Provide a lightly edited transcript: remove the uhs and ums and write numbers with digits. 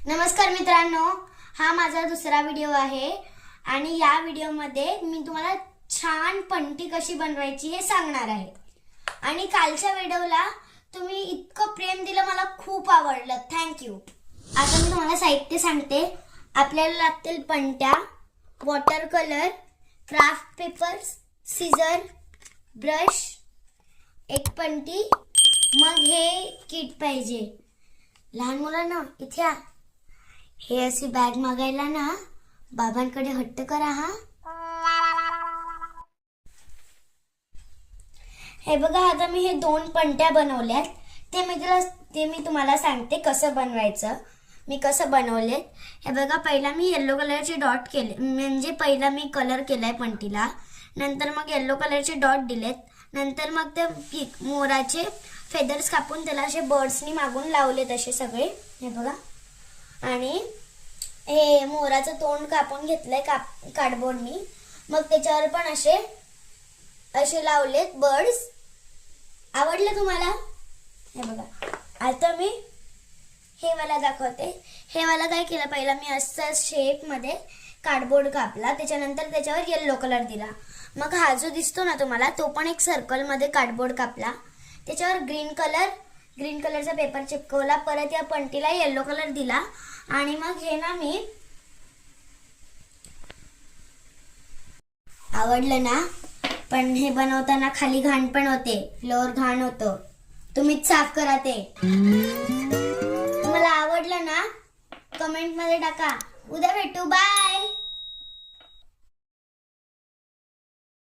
नमस्कार मित्रांनो, हा माझा दुसरा व्हिडिओ आहे आणि या व्हिडिओमध्ये मी तुम्हाला छान पंटी कशी बनवायची हे सांगणार आहे। आणि कालच्या व्हिडिओला तुम्ही इतकं प्रेम दिलं, मला खूप आवडलं, थँक्यू। आता मी तुम्हाला साहित्य सांगते। आपल्याला लागतील पंट्या, water colour, craft papers, scissor, brush, एक पंटी, मग हे किट पाहिजे। लहान मुलांना इथे आ, हे अशी बॅग मागायला ना बाबांकडे हट्ट करा हा। हे बघा, आता मी हे 2 पंट्या बनवल्यात, ते मी तुम्हाला सांगते कसं बनवायचं। मी कसं बनवले हे बघा। पहिला मी येलो कलरचे डॉट केले, म्हणजे पहिला मी कलर केलाय पंटीला, नंतर मग येलो कलरचे डॉट दिलेत, नंतर मग ते मोराचे फेदर्स कापून त्याला असे बर्ड्सनी मागून लावलेत असे सगळे, हे बघा। आणि हे मोराचं तोंड कापून घेतलंय कार्डबोर्डनी, मग त्याच्यावर पण असे लावलेत बर्ड्स। आवडलं तुम्हाला? हे बघा, आता मी हे वाला दाखवते। हे वाला काय केलं, पहिला मी असं शेप मध्ये कार्डबोर्ड कापला, त्याच्यानंतर त्याच्यावर येलो कलर दिला। मग हा जो दिसतो ना तुम्हाला, तो पण एक सर्कल मध्ये कार्डबोर्ड कापला, त्याच्यावर ग्रीन कलरचा पेपर चिपकवला, परत या पंटीला येलो कलर दिला। आणि मग हे ना मी, आवडलं ना? पण हे बनवताना खाली घाण पण होते, फ्लोअर घाण होतं, तुम्हीच साफ करा ते। तुम्हाला आवडलं ना? कमेंट मध्ये टाका। उद्या भेटू, बाय।